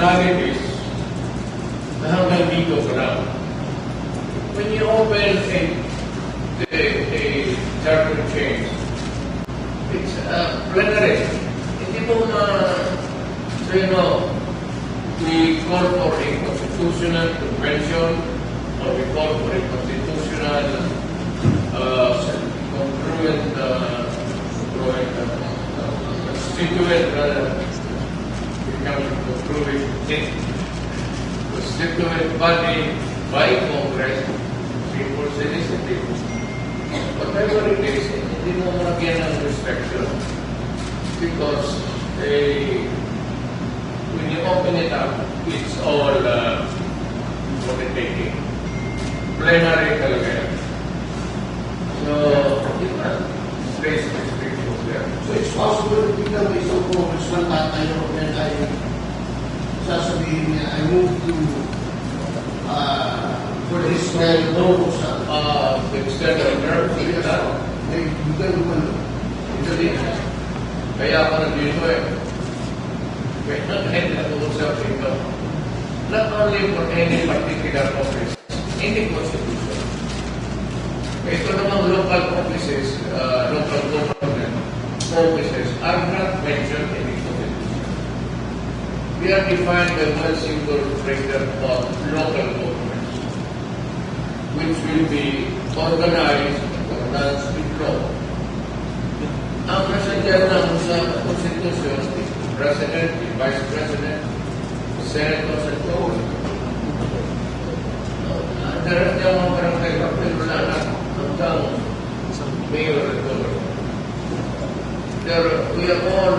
personalities na hanggang dito ka lang. When you open a charter change, it's plenary. Hindi mo so you know, we call for a constitutional convention, or we call for a constitutional congruent constituent constituent body by Congress, people's initiative. Whatever it is, hindi mo malagyan ng restriction because when you open it up, it's all what it taking. Plenary talaga yan. So, you can place restrictions there. So it's possible to become a congressman tatayo and I sasabihin niya, I move to for Israel no sa external nerve. Kaya ako nandito eh. Kaya nag-uusap ito. Not only for any particular office, any constitution. Ito namang local offices, local government offices are not mentioned in the constitution. We are defined by one single framework of local governments, which will be organized with law. Ang nasadya naman sa Constitution, President, Vice President, Senators, and so on. Darat niya mga barangay kapil wala na hanggang mayor at governor. We are all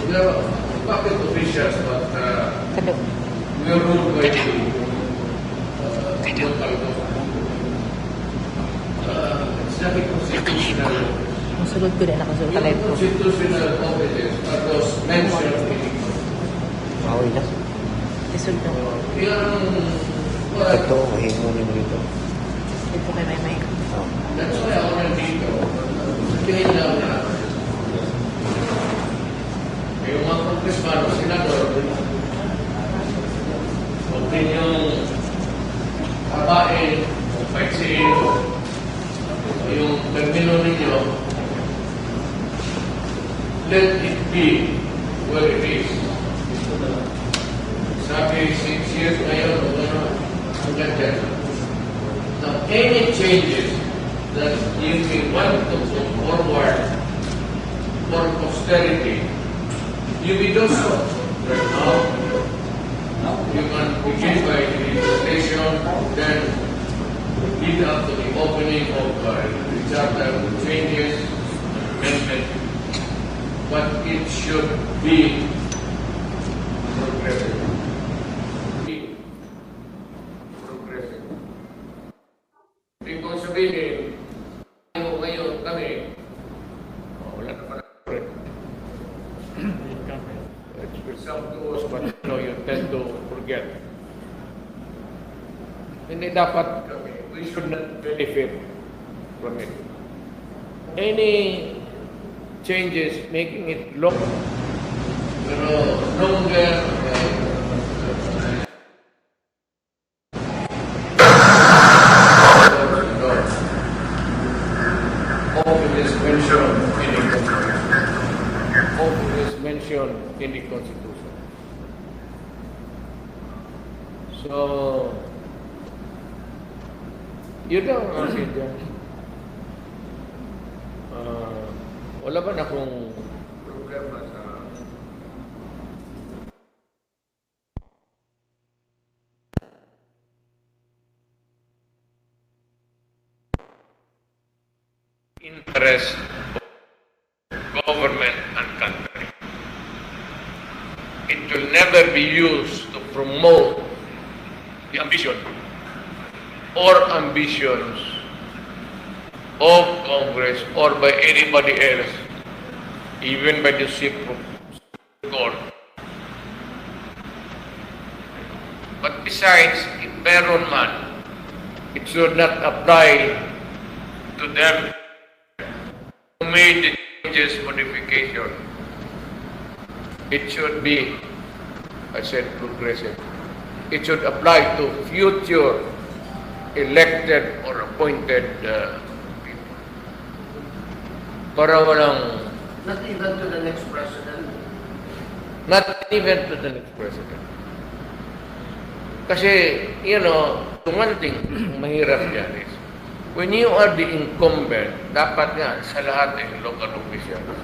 we are public officials, but we are ruled by the local government. It's not a constitutional. Masulod ko din ako sa talay ko. Constitutional offices are those mentioned in the Mawin na. Isulod ko. Ito, mahingo niyo dito. Ito kay may. That's why ako nandito. Sabihin lang na yung mga congressman o senador, huwag ninyong kabain o paisiin yung termino ninyo, let it be where it is. Sabi, 6 years ngayon, hanggang dyan. Now, any changes that you may want to put forward for posterity, you will do so. Right now, you can begin by the legislation, then lead up to the opening of the charter changes, amendment, but it should be progressive. Hindi ko sabihin, ngayon kami, wala na pala. It's some to us, but you tend to forget. Hindi dapat kami. We should not benefit from it. Any changes making it longer, mentioned in the Constitution. So, yun lang ang asin dyan. Wala ba na akong problema sa interest of government and country. It will never be used to promote the ambition or ambitions of Congress or by anybody else, even by the Supreme Court. But besides, if meron man, it should not apply to them who made the changes, modification. it should be, I said progressive, it should apply to future elected or appointed people. Para walang, Not even to the next president. not even to the next president. Kasi, one thing mahirap yan is, when you are the incumbent, dapat nga sa lahat ng local officials,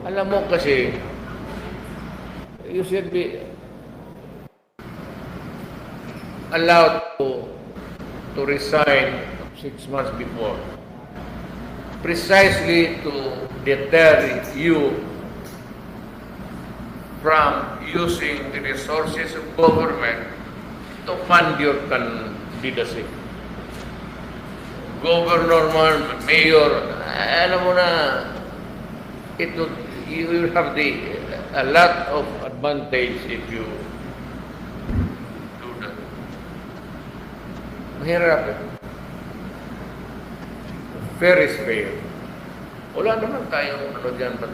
alam mo kasi, you should be allowed to resign 6 months before, precisely to deter you from using the resources of government to fund your candidacy. Governor man, mayor, alam mo na, you will have a lot of advantage if you do that. Mahirap eh. Fair is fair. Wala naman tayong dyan, but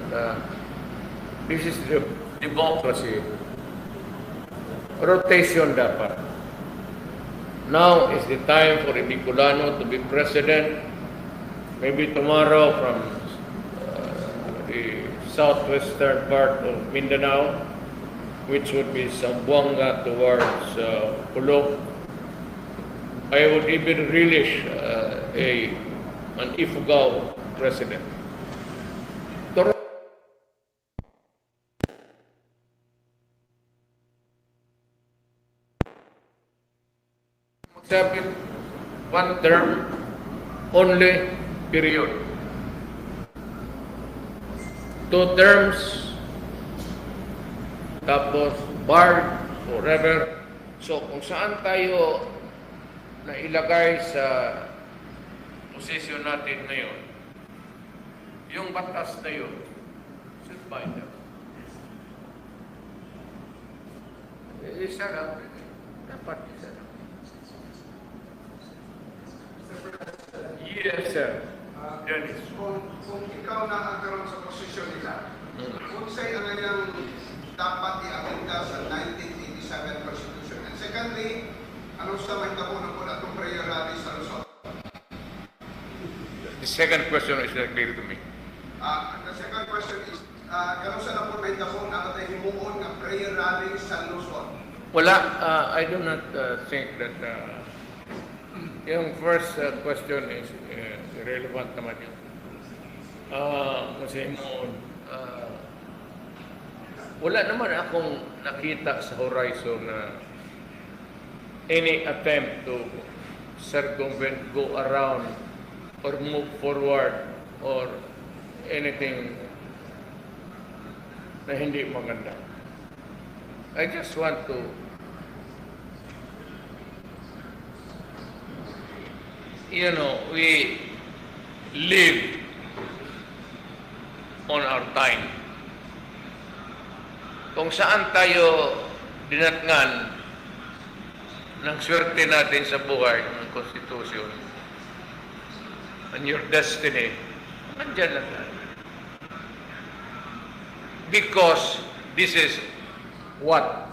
this is the democracy. Rotation dapat. Now is the time for a Bicolano to be president. Maybe tomorrow from the southwestern part of Mindanao, which would be Zamboanga towards Pulo. I would even relish an Ifugao president. Sabi, one term, only, period. 2 terms, tapos barred forever. So kung saan tayo na ilagay sa posisyon natin ngayon, yung batas na yun, should bind us. Isa lang, dapat isa lang. Yes, sir. Dennis. Kung ikaw na agkaroon sa posisyon nila, kung sa'yo ang ilang dapat i-amenda sa 1987 Constitution. And secondly, anong sa may tapunan po na itong prayer rally sa Luzon? The second question is not clear to me. The second question is, anong sa napon may tapon na tayo himuon ng prayer rally sa Luzon? Wala, I do not think that yung first question is relevant naman yun. Kasi wala naman akong nakita sa horizon na any attempt to circumvent, go around, or move forward, or anything na hindi maganda. I just want to we live on our time. Kung saan tayo dinatngan ng swerte natin sa buhay ng Constitution and your destiny, nandyan lang tayo. Because this is what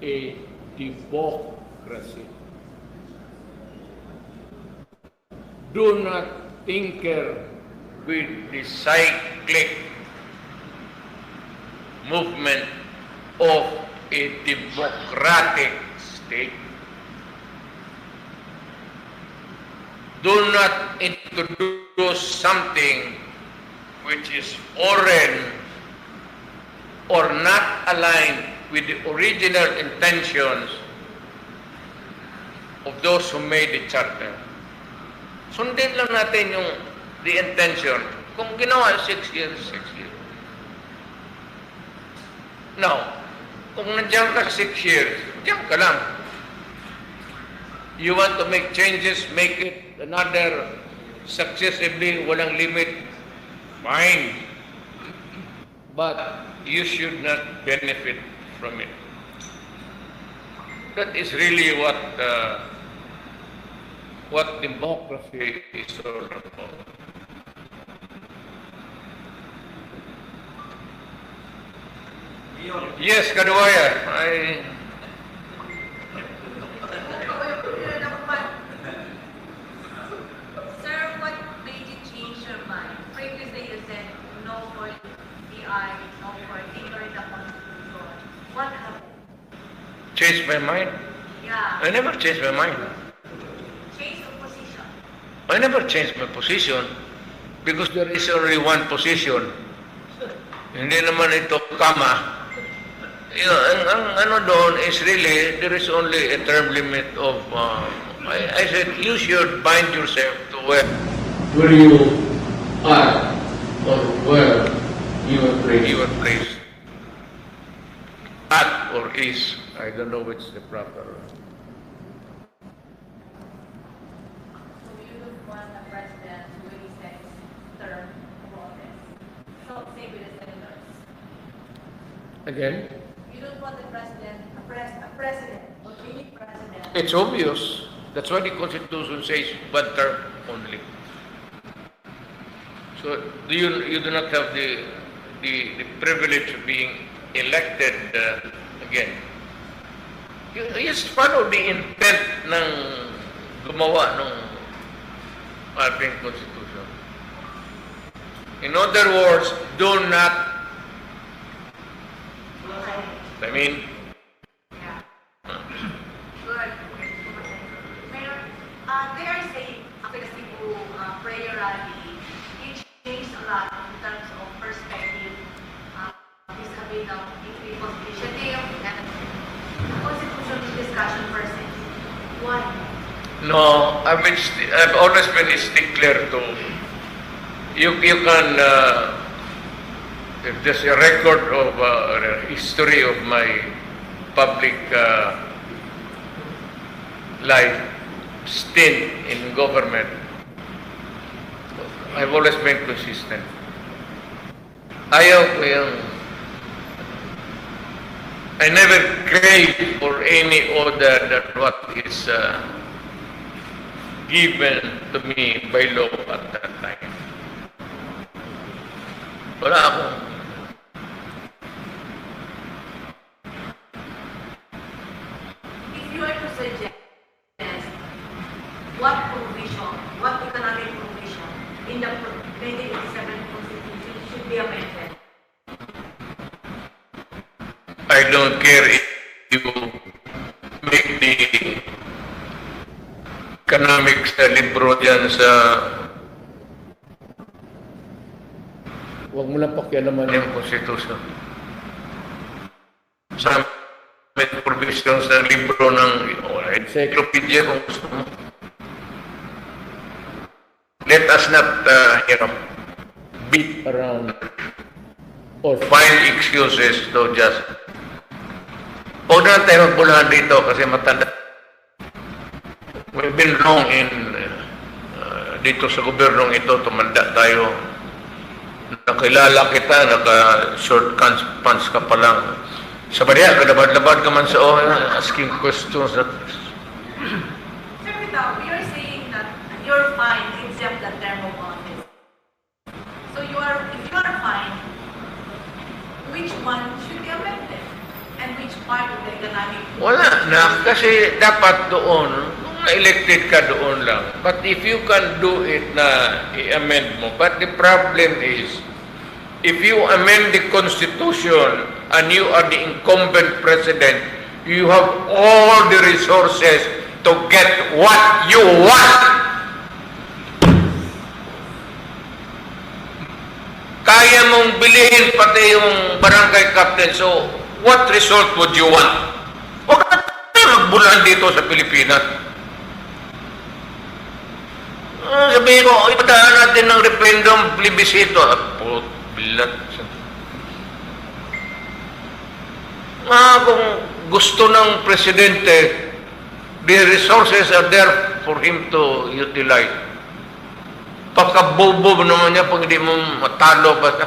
a democracy. Do not tinker with the cyclic movement of a democratic state. Do not introduce something which is foreign or not aligned with the original intentions of those who made the charter. Sundin lang natin the intention. Kung ginawa 6 years, 6 years. Now, kung nandiyan ka 6 years, diyan ka lang. You want to make changes, make it another successively, walang limit, fine. But you should not benefit from it. That is really what democracy is all about. Yes, Kaduaya. Sir, what made you change your mind? Previously, you said no for DI, no for favoring the Constitution. What happened? Changed my mind? Yeah. I never changed my mind. Change of position. I never changed my position because there is only one position. Hindi naman ito kama. Ang ano doon is really, there is only a term limit of, I said, you should bind yourself to where you are or where you are placed. At or is, I don't know which is the proper. So you don't want a president who really sets term of office. So same with the senators. Again? You don't want a president, a president, or any president. It's obvious. That's why the Constitution says one term only. So you do not have the privilege of being elected again. You just follow the intent ng gumawa ng ating Constitution. In other words, do not, I mean, Yeah. Good. Mayor, they are saying after the Cebu prayer rally, it changed a lot in terms of perspective vis-a-vis ng individual initiative and constitutional discussion person. Why? no, I've always been a stickler to, you can, if there's a record of history of my public life stint in government, I've always been consistent. Ayaw ko yung, I never crave for any order than what is given to me by law at that time. Wala akong If you were to suggest what provision, what economic provision in the 1987 Constitution should be amended? I don't care if you make the economics na libro dyan sa... Huwag mo lang pakialaman yung Constitution. Sa may provisions ng libro ng encyclopedia kung gusto mo. Let us not beat around or find excuses to just huwag na tayo magbulahan dito kasi matanda. We've been wrong in dito sa gobyernong ito, tumanda tayo. Nakilala kita, naka-short pants ka pa lang. Sa bariya, labad-labad ka man sa asking questions. Sir, you're saying that you're fine to exempt the term of office. So if you are fine, which one should be amended? And which part of the economic... Wala na, kasi dapat doon, elected ka doon lang. But if you can do it na i-amend mo, but the problem is, if you amend the Constitution and you are the incumbent president, you have all the resources to get what you want. Kaya mong bilhin pati yung barangay captain, so what result would you want? Huwag ka magbulan dito sa Pilipinas. Sabihin ko, ipadaan natin ng referendum, plebiscito. Bilat. Kung gusto ng presidente, the resources are there for him to utilize. Pagkabobo naman niya pag hindi mo matalo basta.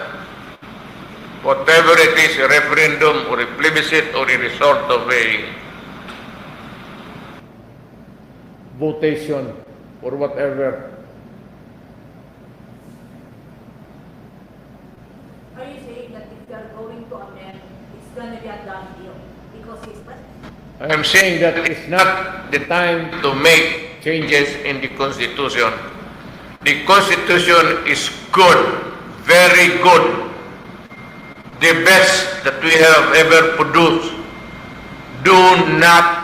Whatever it is, a referendum or a plebiscite or a resort of a votation or whatever. Are you saying that if you are going to amend, it's gonna I am saying that it's not the time to make changes in the Constitution. The Constitution is good, very good, the best that we have ever produced. Do not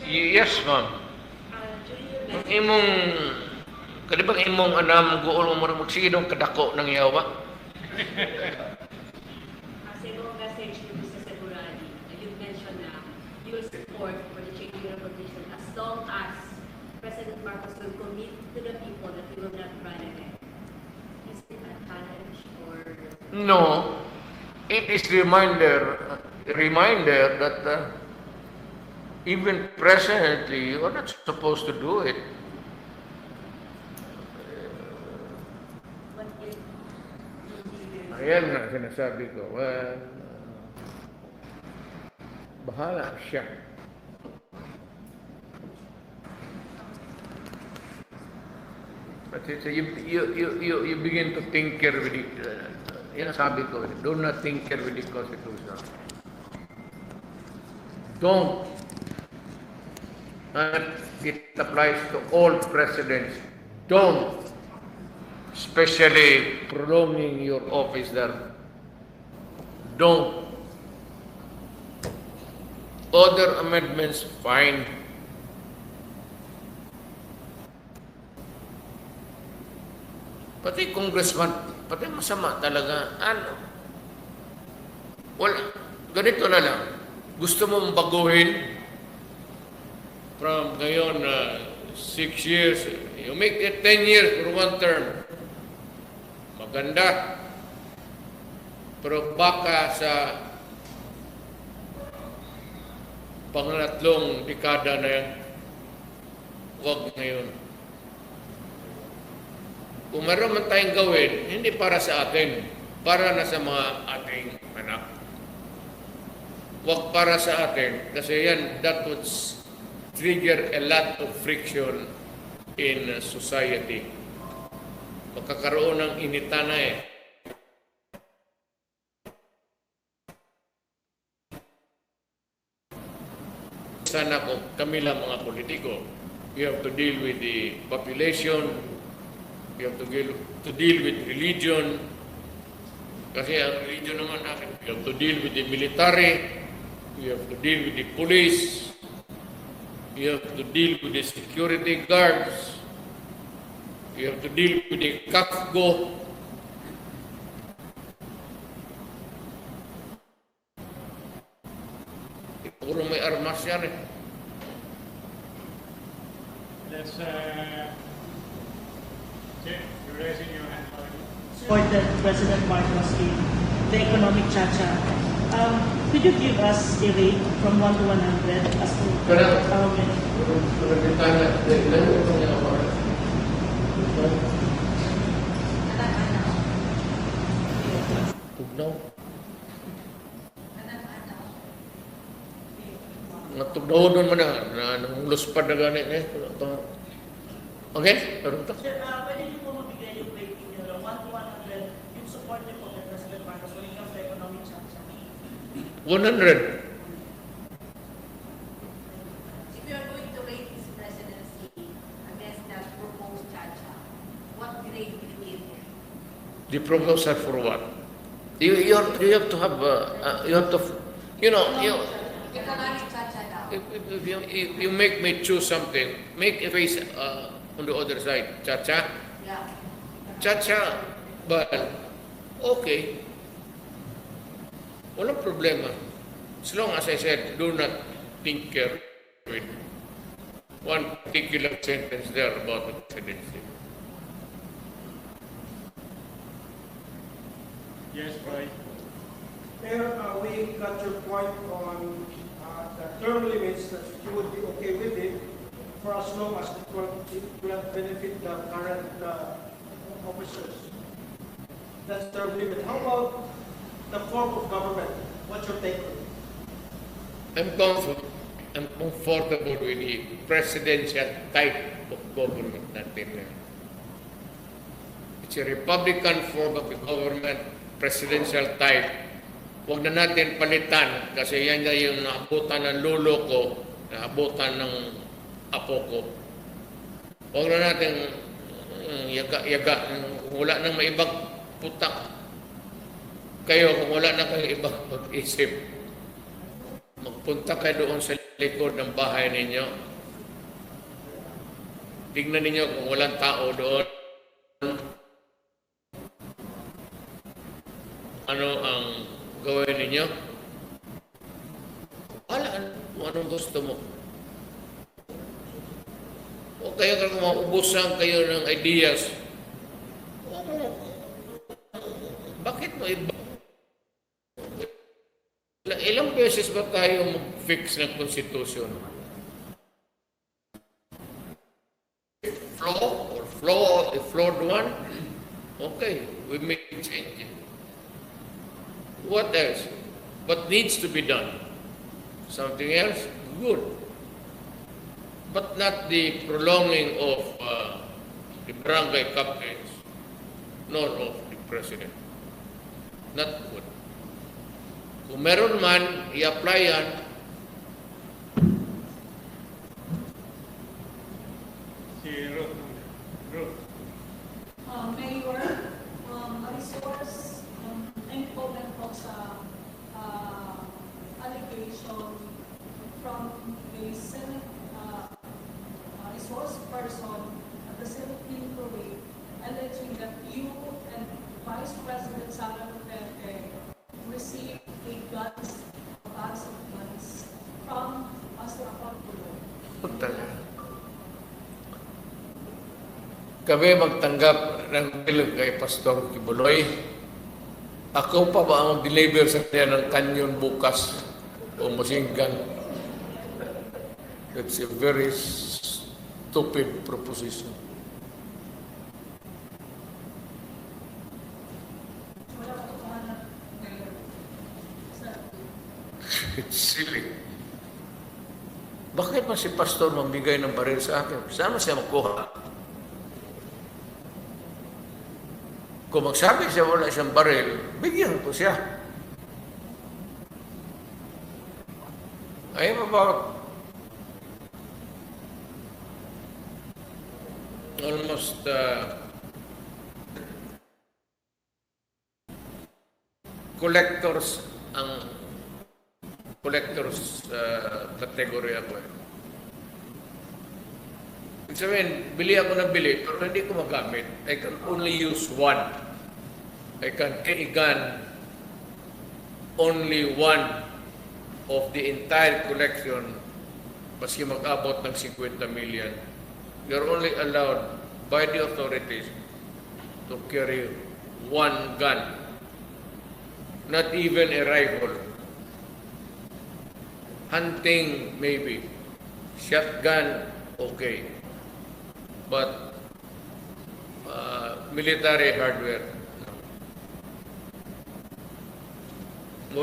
Yes, ma'am. Ang imong kadibang imong anam guol mo magsidong kadako ng yawa. Kasi no message to Mr. Seguradi, you mentioned na you will support for the changing of position as long as President Marcos will commit to the people that he will not run again. Is it a challenge or? No, it is reminder that even presently you are not supposed to do it. What if? Ayan na sinasabi ko. Well, bahala siya. But you begin to tinker with it. Yan ang sabi ko. Do not tinker with the Constitution. Don't. And it applies to all presidents. Don't. Especially prolonging your office there. Don't. Other amendments, fine. Pati congressman, pati masama talaga. Ano? Wala. Ganito na lang. Gusto mong baguhin from ngayon 6 years, you make it 10 years for one term. Maganda. Pero baka sa pangalatlong dekada na yan, huwag ngayon. Kung meron man tayong gawin, hindi para sa atin, para na sa mga ating anak. Huwag para sa atin, kasi yan, that would trigger a lot of friction in society. Magkakaroon ng initana eh. Sana kung kami lang mga politiko, we have to deal with the population, we have to deal with religion, kasi ang religion naman natin, we have to deal with the military, we have to deal with the police, we have to deal with the security guards, we have to deal with the CAFGO. Puro may armas yan eh. Let's Chair, you're raising your hand. Supported President Marcos in the economic chacha. Could you give us a rate from 1 to 100 as to how many? Tugnaw. Tugnaw doon man na luspad na ganit eh. Okay? Pero ito. Sir, pwede niyo po mabigay yung rating niyo lang 1 to 100 yung support niyo po kay President Marcos when it comes to economic chacha? 100. If you are going to rate his presidency against that proposed chacha, what grade will you give him? The proposal for what? You have to have you have to Economic chacha daw. if you make me choose something, make a face on the other side. Cha-cha? Yeah. Cha-cha. But, okay. Walang problema. As long as I said, do not tinker with one particular sentence there about the presidency. Yes, right. Mayor, we got your point on the term limits that you would be okay with it for as long as it will benefit the current officers. That's term limit. How about the form of government? What's your take on it? I'm comfortable with the presidential type of government natin ngayon. It's a Republican form of the government, presidential type. Huwag na natin palitan kasi yan na yung naabutan ng lolo ko, naabutan ng apo ko. Huwag na natin yaga-yaga. Kung wala nang maibang putak kayo, kung wala na kayong ibang pag-isip, magpunta kayo doon sa likod ng bahay ninyo. Tignan ninyo kung walang tao doon. Ano ang gawin ninyo? Wala, anong gusto mo? O kaya kung maubusan kayo ng ideas, bakit mo iba? Ilang beses ba tayo mag-fix ng konstitusyon? Flawed one? Okay, we make changes. What else? What needs to be done? Something else? Good. But not the prolonging of the barangay captains, nor of the president. Not good. Kung meron man, i-apply yan. Si Ruth. Mayor, a resource, important po sa allegation from a Senate resource person at the Senate inquiry alleging that you and Vice President Sara Duterte received a box of guns from Pastor Pulboron. Kami magtanggap ng bill kay Pastor Kibuloy. Ako pa ba ang deliver sa kanya ng kanyon bukas o machine gun? It's a very stupid proposition. It's silly. Bakit pa si Pastor mamigay ng baril sa akin? Saan siya makuha? Kung magsabi siya wala siyang baril, bigyan ko siya. I am about almost collectors category ako eh. Ibig sabihin, bili ako ng bili, pero hindi ko magamit. I can only use one. I can carry gun only one of the entire collection, maski mag-abot ng 50 million. You're only allowed by the authorities to carry one gun, not even a rifle. Hunting, maybe. Shotgun, okay. But military hardware, no.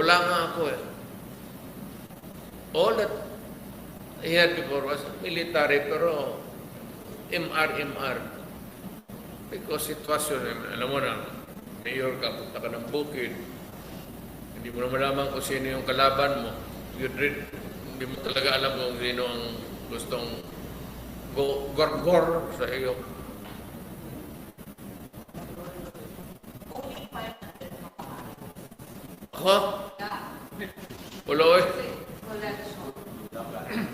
Wala nga ako eh. All that I had before was military, pero MR. Because sitwasyon, alam mo na, mayor ka, punta ka ng bukid, hindi mo na malaman kung sino yung kalaban mo. Hindi mo talaga alam kung sino ang gustong gorgor sa iyo. Ako? Wala eh.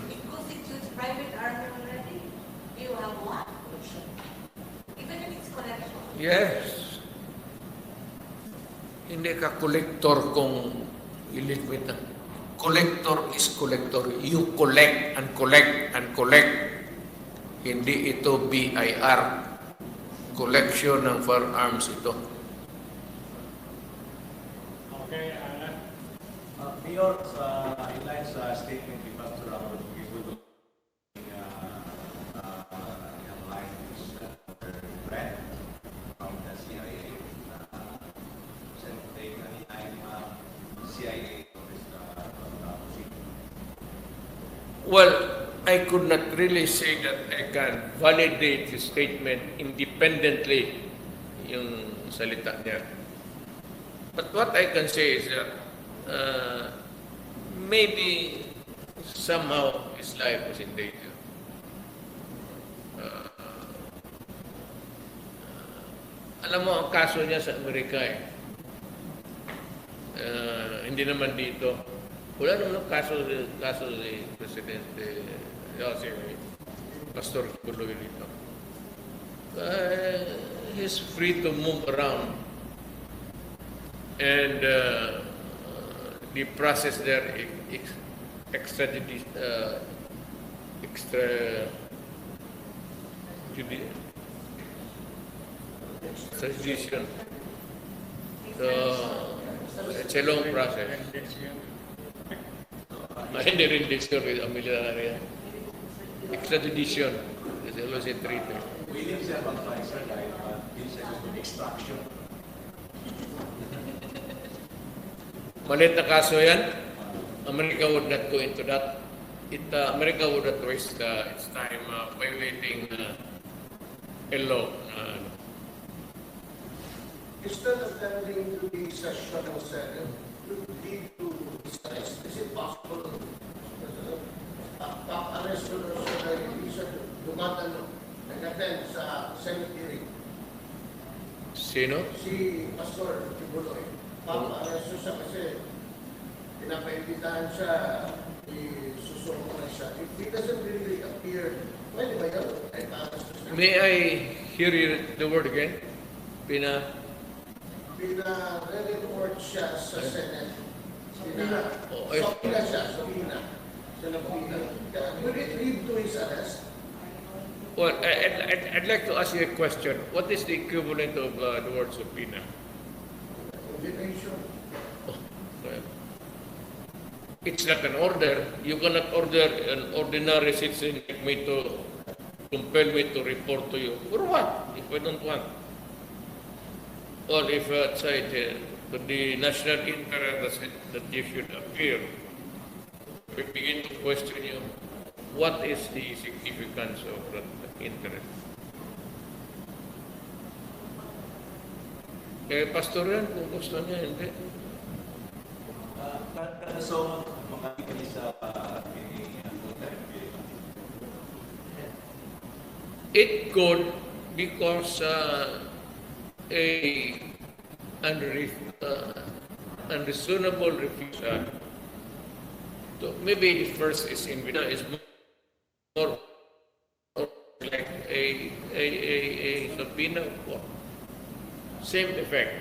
It constitutes private army already. You have one. Even if it's collection. Yes. Hindi ka collector kung iligwit na. Collector is collector. You collect and collect and collect. Hindi ito BIR. Collection ng firearms ito. Okay, Mayor, in line sa statement ni Pastor Ramon, we would in line with friend from the CIA, sent a 99 CIA Well, I could not really say that I can validate his statement independently, yung salita niya. But what I can say is that maybe somehow his life was in danger. Alam mo, ang kaso niya sa Amerika hindi naman dito. Wala naman kaso si Presidente, si Pastor Tuloy dito. He's free to move around. And the process there, extradition. So, it's a long process. Hindi rendition with a military. Extradition is always a treaty. Willing siya mag-file, sir, dahil hindi siya gusto extraction. Malit na kaso yan. America would not go into that. America would not waste its time violating a law. Instead of attending to the session of Senate, you lead to his arrest. Is it possible? Arrest ko na siya na isa dumatang nag-attend sa Senate hearing. Sino? Si Pastor Tibuloy. Arrest siya kasi pinapaibitahan siya, isusunod na siya. If he doesn't really appear, pwede ba yun? May I hear the word again? Pina-report siya sa Senate. Subina siya. Will it lead to his arrest? Well, I'd like to ask you a question. What is the equivalent of the word subpoena? Invitation. Well, it's not an order. You cannot order an ordinary citizen like me to compel me to report to you. For what? If I don't want. Or if the national interest that you should appear, we begin to question you, what is the significance of that interest? Kaya pastor yan, kung gusto niya, hindi. So, mga kini sa It could, because unreasonable refusal. So maybe the first is more like a subpoena. Same effect.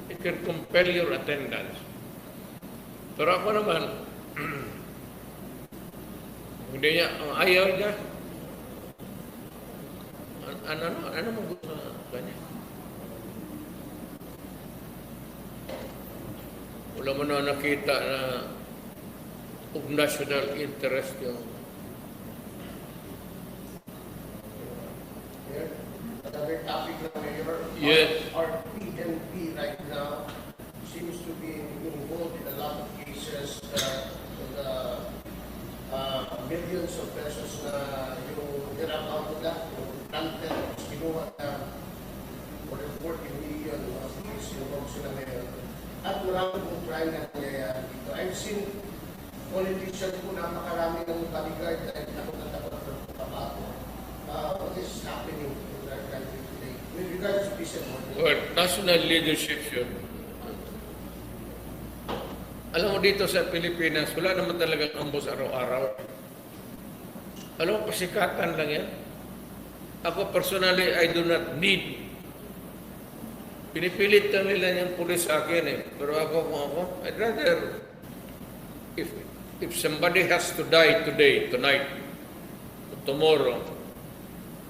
It can compel your attendance. Pero ako naman, hindi niya, ang ayaw niya, ano mo gusto na kanya? Wala mo na nakita na of national interest yung Another topic na Mayor. Yes. Our PNP right now seems to be involved in a lot of cases with millions of pesos na yung nirakaw nila, yung planter, kinuha na for 40 million of fees yung sila ngayon. At maraming kong crime na nangyayari dito. I've seen politicians po napakarami ng bodyguard dahil takot na takot ng kabato. What is happening in our country today with regards to peace and order? well, national leadership yun. Alam mo dito sa Pilipinas, wala naman talagang ambos araw-araw. Alam mo, pasikatan lang yan. Ako personally, I do not need. Pinipilit na nila yung pulis sa akin eh. Pero ako, I'd rather, if somebody has to die today, tonight, tomorrow,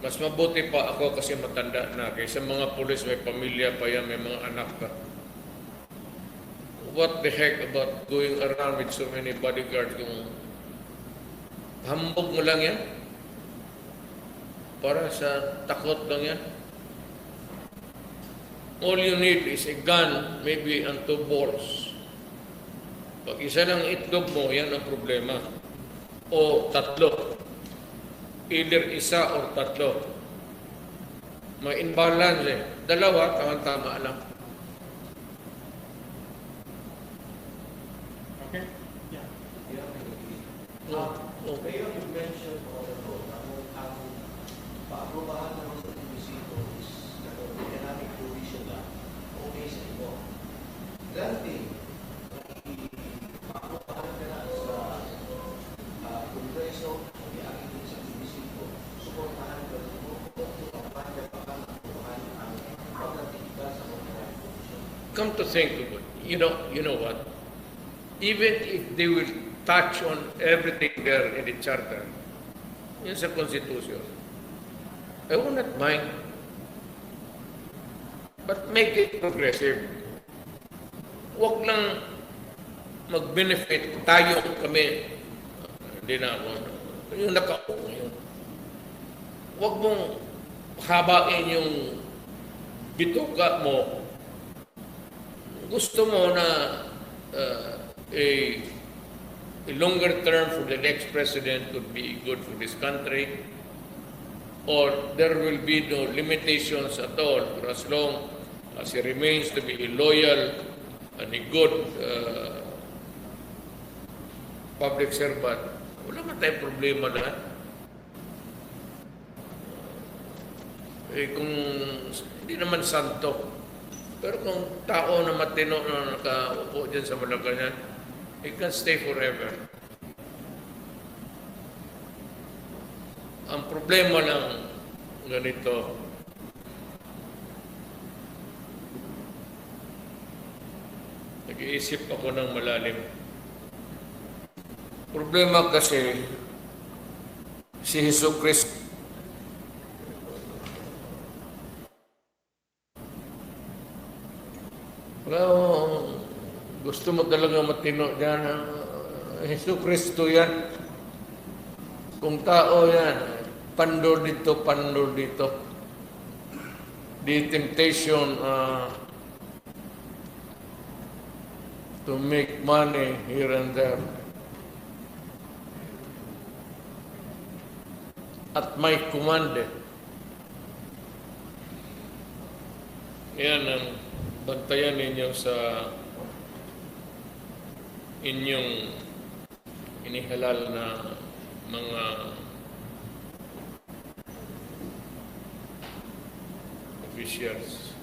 mas mabuti pa ako kasi matanda na. Kaysa mga pulis, may pamilya pa yan, may mga anak pa. What the heck about going around with so many bodyguards? Kung hambog mo lang yan? Para sa takot lang yan? All you need is a gun, maybe and 2 balls. Pag isa lang itlog mo, yan ang problema. o tatlo. Either isa or tatlo. May imbalance eh. Dalawa, tama-tama lang. Okay? Yeah. Okay. Mayor, you mentioned on the road na ang paaprubahan naman sa munisipyo is economic provision lang. Okay sa ito. Granting, paaprubahan ka na sa Kongreso, i-akin din sa munisipyo, suportahan ka rin mo o kampanya pa ka aprubahan ang pagkatikita sa economic provision. Come to think of it, you know what? Even if they will touch on everything there in the charter, yun sa Constitution, I will not mind. But make it progressive. Huwag lang mag-benefit tayo kami. Hindi na ako. Yung nakaupo ngayon. Huwag mong habain yung bituka mo. Gusto mo na a longer term for the next president would be good for this country, or there will be no limitations at all for as long as he remains to be a loyal and a good public servant. Wala man tayong problema lahat. Kung hindi naman santo, pero kung tao na matino na nakaupo dyan sa Malacanang, it can stay forever. Ang problema lang ganito, nag-iisip ako ng malalim. Problema kasi si Hesus Kristo gusto mo talaga matino dyan, Hesus Kristo yan. Kung tao yan, pandor dito, pandor dito. The temptation to make money here and there. At may command. Yan ang bantayan ninyo sa inyong inihalal na mga officials.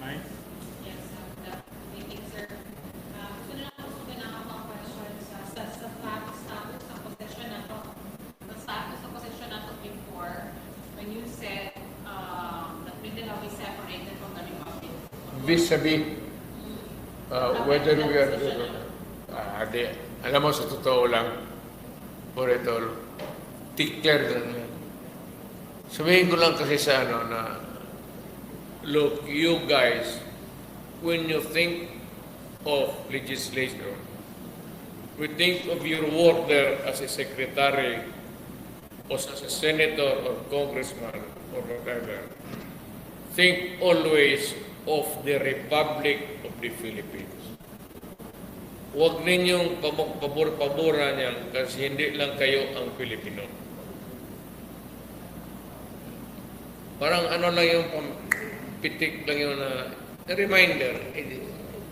Nice. Yes, meeting, sir. Gusto na lang po suminan ako ang question sa status ng posisyon na to. The status of posisyon na to before, when you said that Mindanao is separated from the Republic. Vis-a-vis, whether we are, alam mo sa totoo lang, for it all, declare lang yan. Sabihin ko lang kasi sa na, look, you guys, when you think of legislature, we think of your work there as a secretary, or as a senator, or congressman, or whatever. Think always of the Republic of the Philippines. Huwag ninyong pabor-paboran yan kasi hindi lang kayo ang Pilipino. Parang ano lang yung pitik lang yun na reminder,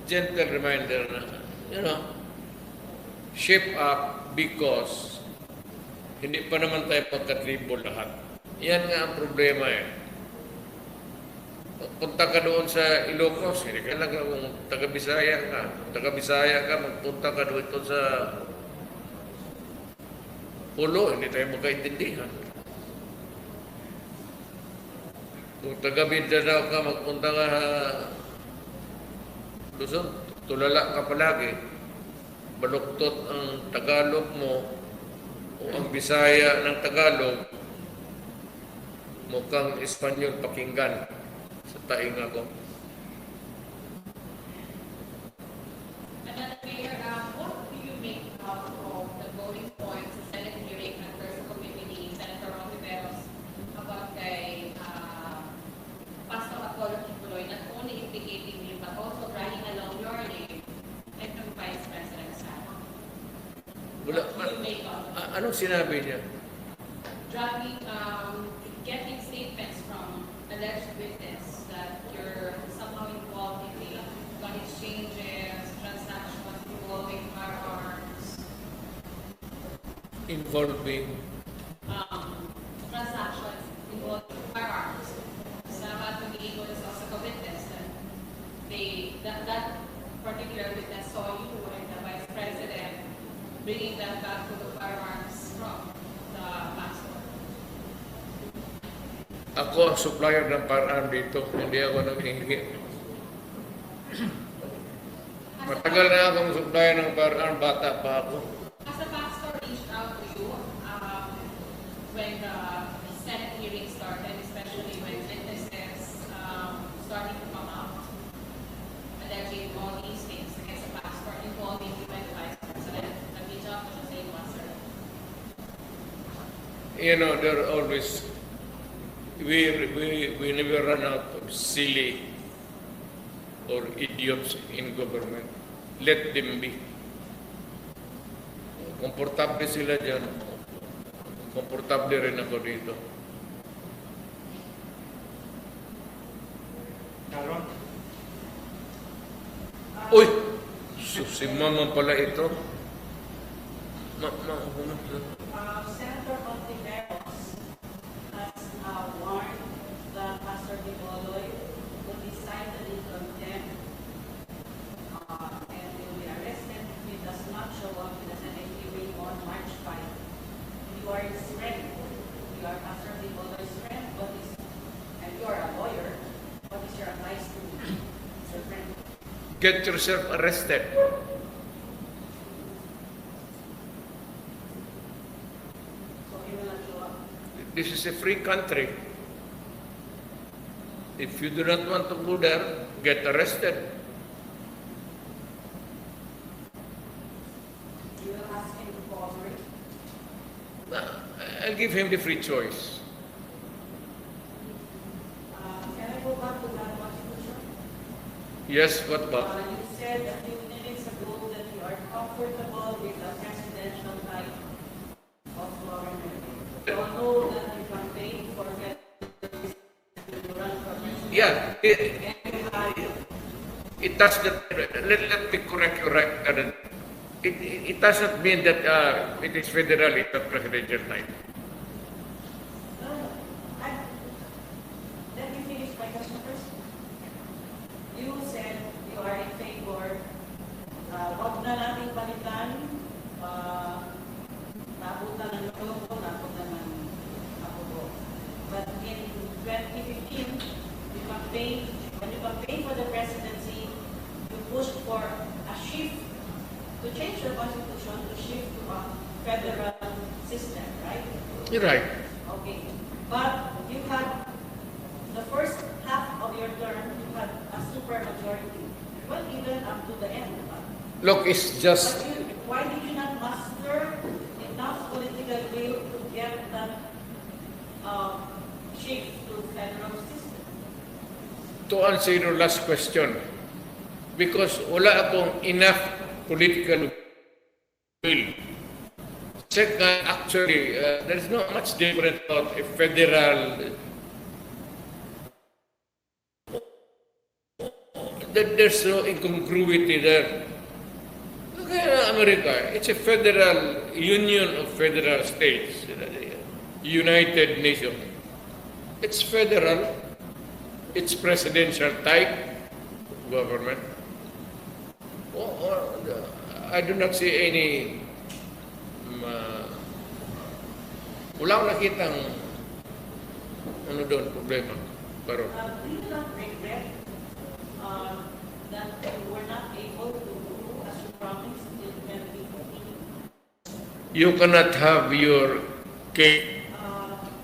gentle reminder na, shape up because hindi pa naman tayo pagkatribo lahat. Yan nga ang problema eh. Punta ka doon sa Ilocos, hindi ka lang kung taga-Bisaya ka, magpunta ka doon sa Pulo, hindi tayo magkaintindihan. Kung taga-Mindanao ka, magpunta ka Luzon, tulala ka palagi. Baluktot ang Tagalog mo o ang Bisaya ng Tagalog, mukhang Espanyol pakinggan. Sa taing ako. Another Mayor, what do you make out of the voting points sa Senate hearing ng first committee ni Senator Hontiveros about kay Pastor Apollo Kibuloy, not only implicating you but also dragging along your name Jacob. Anong sinabi niya? Drafting, getting statements from alleged witness that you're somehow involved in gun exchanges, transactions involving firearms, Involving transactions involving firearms. Sa pag-able sa witness that particular witness saw you and the Vice President bringing that back to the firearms from the pastor. Ako ang supplier ng firearm dito, hindi ako nanghihingi. Matagal na akong supplier ng firearm, bata pa ako. Has the pastor reached out to you when the Senate hearing started, especially when witnesses starting to come out, alleging all these things against the pastor involving you and the Vice President? Nag-reach out to the same pastor? You know, there are always, we never run out of silly or idiots in government. Let them be. Komportable sila dyan. Komportable rin ako dito. Sharon? Uy! Si mama pala ito. Senator Hontiveros has warned the Pastor Diboloy will be cited in contempt and will be arrested if he does not show up in the Senate hearing on March 5. You are his friend. You are Pastor Diboloy's friend, and you are a lawyer. What is your advice to your friend? Get yourself arrested. So he will not show up. This is a free country. If you do not want to go there, get arrested. You will ask him to cooperate. I'll give him the free choice. Can I go back to that constitution? Yes, what about? You said a few minutes ago that you are comfortable with the presidential type of government. You all know that you campaign for president to run for president. Yeah, it does not, let me correct you right. It does not mean that it is federal, it's not presidential type. Let me finish my question first. You said you are in favor, wag na nating palitan, nabutan ng loko, nabutan ng apobo. But in 2015, when you campaigned for the presidency, you pushed for a shift, to change the constitution, to shift to a federal system, right? You're right. Okay. But you had, the first half of your term, you had a super majority. Well, even up to the end. Look, it's just, But why did you not muster enough political will to get that shift to federal system? to answer your last question, because wala akong enough political will. Second, actually, there's not much difference about a federal. There's no incongruity there. Look at America. It's a federal union of federal states, United Nations. It's federal. It's presidential type government. I do not see any. Wala akong nakitang ano doon problema. Pero Do you not regret that you were not able to do as you promised in 2014? you cannot have your cake.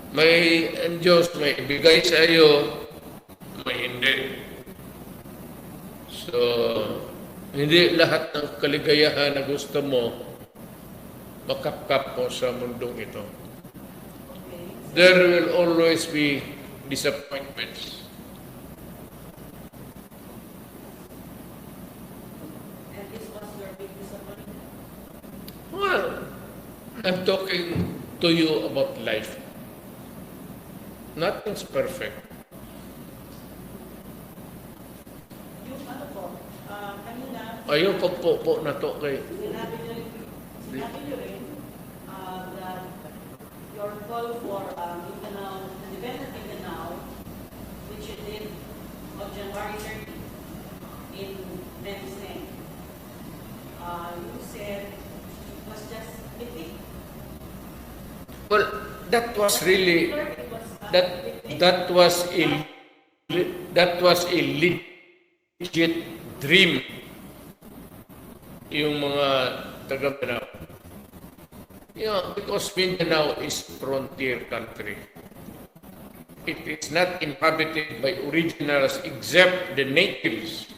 May ang Diyos may ibigay sa iyo, may hindi. So, hindi lahat ng kaligayahan na gusto mo makapkap mo sa mundong ito. There will always be disappointments. And this was your big disappointment? Well, I'm talking to you about life. Nothing's perfect. Yung ano po, kanina, Ayun pagpo na to kay sinabi nyo rin that your call for Mindanao, independent Mindanao, which you did on January 30 in Medicine, you said it was just mythic. well, that was really that was a legit dream yung mga taga Mindanao. You know, because Mindanao is frontier country. It is not inhabited by originals except the natives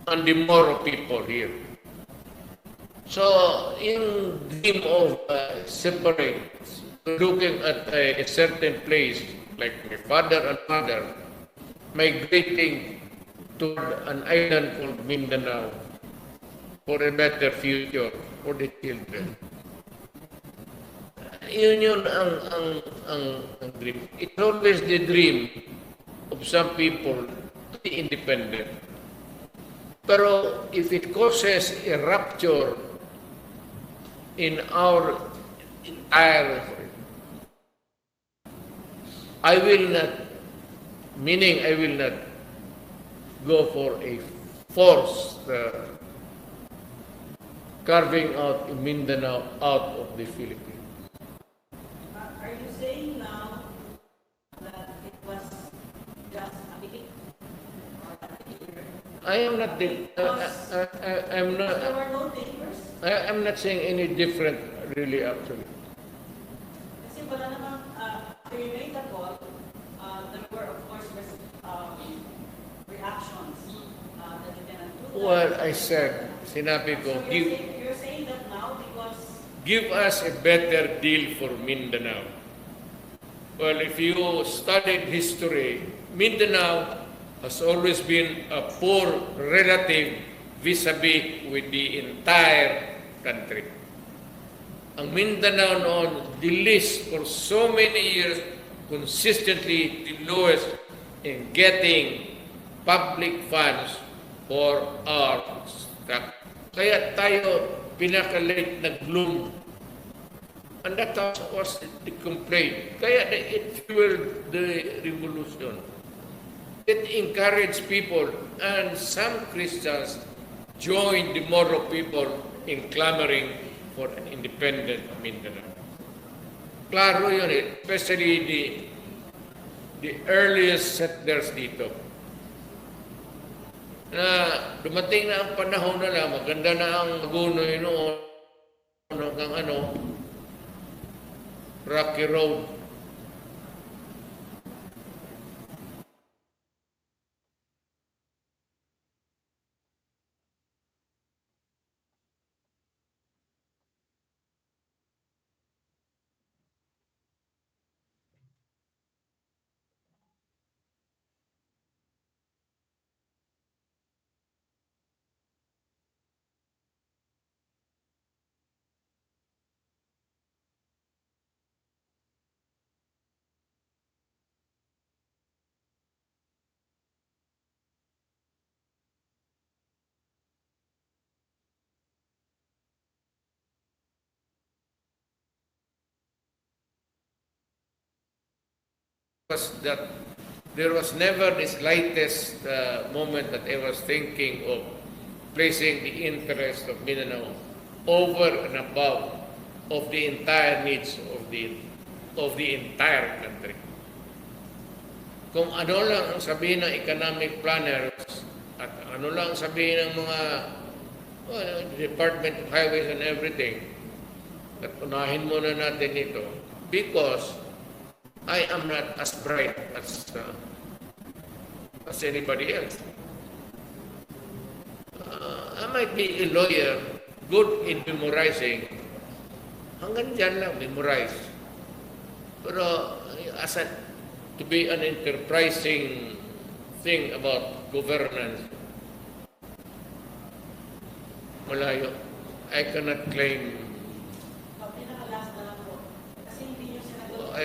and the Moro people here. So, in dream of separate, looking at a certain place, like my father and mother, migrating toward an island called Mindanao for a better future for the children. Yun ang dream. It's always the dream of some people to be independent. Pero if it causes a rupture in our entire, I will not go for a forced carving out Mindanao out of the Philippines. Are you saying now that it was just a mythic? I am not. I'm not. There were no takers? I'm not saying any different, really. Actually, Kasi wala namang, after you made the call, there were of course reactions that you cannot do that. well, I said, sinabi ko, So you're saying that now because give us a better deal for Mindanao. Well, if you studied history, Mindanao has always been a poor relative vis-a-vis with the entire country. Ang Mindanao noon, the least for so many years, consistently the lowest in getting public funds for our stock. Kaya tayo pinaka-late nag-bloom. And that was the complaint. Kaya it fueled the revolution. It encouraged people, and some Christians joined the Moro people in clamoring for an independent Mindanao. Klaro yun especially the earliest settlers dito. Na dumating na ang panahon na maganda na ang Magunoy noon, hanggang Rocky Road. There was never the slightest moment that I was thinking of placing the interest of Mindanao over and above of the entire needs of the entire country. Kung ano lang ang sabihin ng economic planners at ano lang ang sabihin ng mga Department of Highways and everything, at unahin muna natin ito because I am not as bright as anybody else. I might be a lawyer, good in memorizing. Hanggang dyan lang, memorize. Pero to be an enterprising thing about governance, malayo. I cannot claim.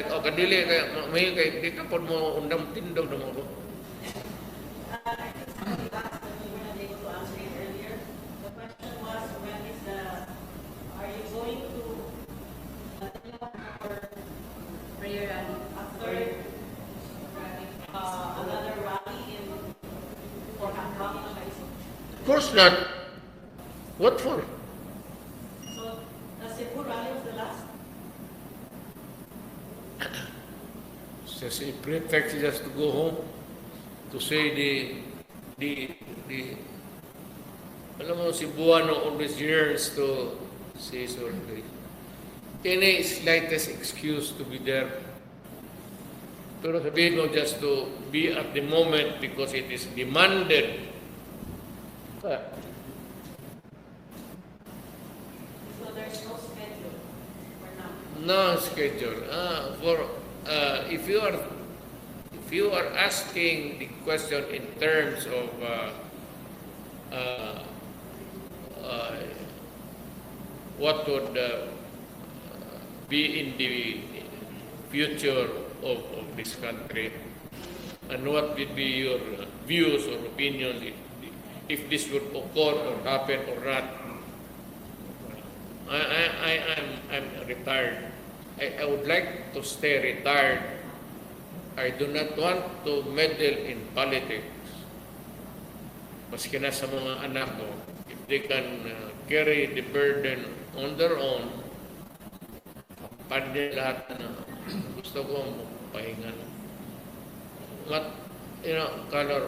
o kadili kay may kay di ka pod mo undang tindog na mo ko. I think somebody asked, but you were not able to answer it earlier. The question was, when is are you going to for Prayer rally. a third, another rally for Kapapasok? Of course not. What for? So, the Cebu rally was the last? Just a pretext just to go home to say the alam mo si Buano always yearns to say sorry. Any slightest excuse to be there. Pero sabihin mo just to be at the moment because it is demanded. So there's no schedule for now? No schedule. If you are asking the question in terms of what would be in the future of this country and what would be your views or opinions if this would occur or happen or not. I'm retired. I would like to stay retired. I do not want to meddle in politics. Maski na sa mga anak ko, if they can carry the burden on their own, kapag lahat na gusto ko pahingan. Color,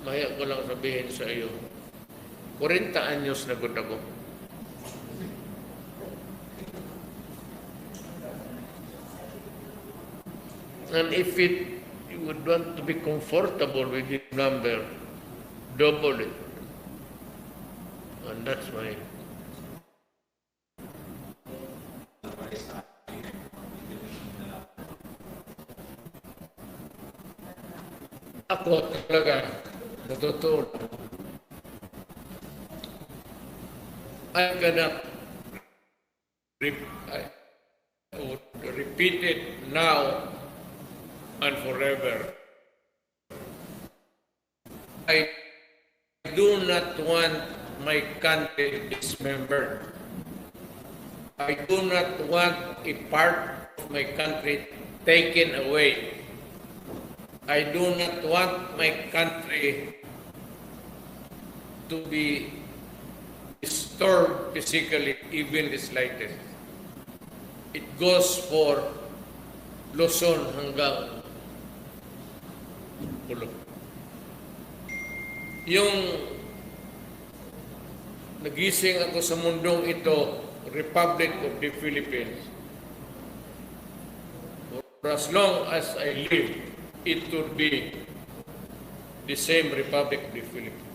maya ko lang sabihin sa iyo, 40 anyos na gud ako. And if you would want to be comfortable with this number, double it. And that's my... Ako talaga, sa totoo, I cannot I would repeat it now and forever. I do not want my country dismembered. I do not want a part of my country taken away. I do not want my country to be disturbed physically, even the slightest. It goes for Luzon hanggang Pulo. Yung nagising ako sa mundong ito, Republic of the Philippines. For as long as I live, it would be the same Republic of the Philippines.